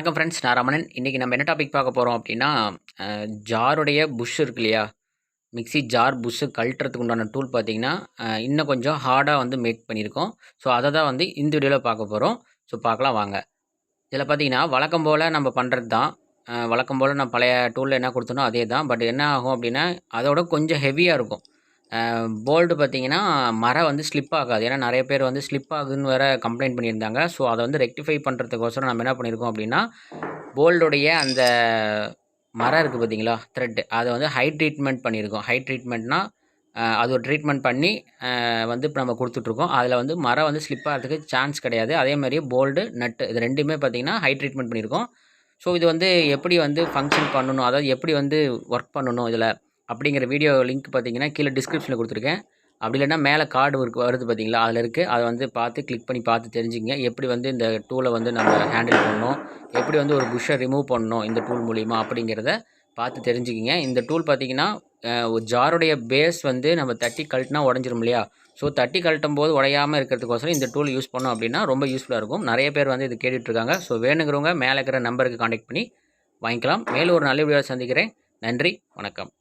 வணக்கம் ஃப்ரெண்ட்ஸ், நான் ரமணன். இன்றைக்கி நம்ம என்ன டாபிக் பார்க்க போகிறோம் அப்படின்னா, ஜாருடைய புஷ் இருக்கு இல்லையா, மிக்ஸி ஜார் புஷ்ஷு கழட்டுறதுக்கு உண்டான டூல் பார்த்தீங்கன்னா, இன்னும் கொஞ்சம் ஹார்டாக வந்து மேக் பண்ணியிருக்கோம். ஸோ அதை தான் வந்து இந்த வீடியோவில் பார்க்க போகிறோம். ஸோ பார்க்கலாம் வாங்க. இதில் பார்த்தீங்கன்னா வழக்கம் போல் நம்ம பண்ணுறது தான். வழக்கம் போல் நான் பழைய டூலில் என்ன கொடுத்தனோ அதே தான். பட் என்ன ஆகும் அப்படின்னா, அதோட கொஞ்சம் ஹெவியாக இருக்கும். போல்டு பார்த்தீங்கன்னா மரம் வந்து ஸ்லிப் ஆகாது. ஏன்னா நிறைய பேர் வந்து ஸ்லிப் ஆகுதுன்னு வேறு கம்ப்ளைண்ட் பண்ணியிருந்தாங்க. ஸோ அதை வந்து ரெக்டிஃபை பண்ணுறதுக்கோசரம் நம்ம என்ன பண்ணியிருக்கோம் அப்படின்னா, போல்டுடைய அந்த மரம் இருக்குது பார்த்தீங்களா, த்ரெட்டு, அதை வந்து ஹை ட்ரீட்மெண்ட் பண்ணியிருக்கோம். ஹை ட்ரீட்மெண்ட்னால் அது ஒரு ட்ரீட்மெண்ட் பண்ணி வந்து இப்போ நம்ம கொடுத்துட்ருக்கோம். அதில் வந்து மரம் வந்து ஸ்லிப் ஆகிறதுக்கு சான்ஸ் கிடையாது. அதே மாதிரியே போல்டு, நட்டு இது ரெண்டுமே பார்த்திங்கன்னா ஹை ட்ரீட்மெண்ட் பண்ணியிருக்கோம். ஸோ இது வந்து எப்படி வந்து ஃபங்க்ஷன் பண்ணணும், அதாவது எப்படி வந்து ஒர்க் பண்ணணும் இதில் அப்படிங்கிற வீடியோ லிங்க் பார்த்தீங்கன்னா கீழே டிஸ்கிரிப்ஷனில் கொடுத்துருக்கேன். அப்படி இல்லைன்னா மேலே கார்டு வருது பார்த்தீங்களா, அதில் இருக்குது. அதை வந்து பார்த்து கிளிக் பண்ணி பார்த்து தெரிஞ்சுங்க எப்படி வந்து இந்த டூலை வந்து நம்ம ஹேண்டில் பண்ணணும், எப்படி வந்து ஒரு புஷ்ஷை ரிமூவ் பண்ணணும் இந்த டூல் மூலிமா அப்படிங்கிறத பார்த்து தெரிஞ்சுக்கிங்க. இந்த டூல் பார்த்திங்கன்னா ஒரு ஜாருடைய பேஸ் வந்து நம்ம தட்டி கழட்டினா உடஞ்சிரும் இல்லையா. ஸோ தட்டி கழட்டும் போது உடையாமல் இருக்கிறதுக்கோசரம் இந்த டூல் யூஸ் பண்ணோம் அப்படின்னா ரொம்ப யூஸ்ஃபுல்லாக இருக்கும். நிறைய பேர் வந்து இது கேட்டுட்ருக்காங்க. ஸோ வேணுங்கிறவங்க மேலே இருக்கிற நம்பருக்கு கான்டெக்ட் பண்ணி வாங்கிக்கலாம். மேலும் ஒரு நல்ல வீடியோவில் சந்திக்கிறேன். நன்றி, வணக்கம்.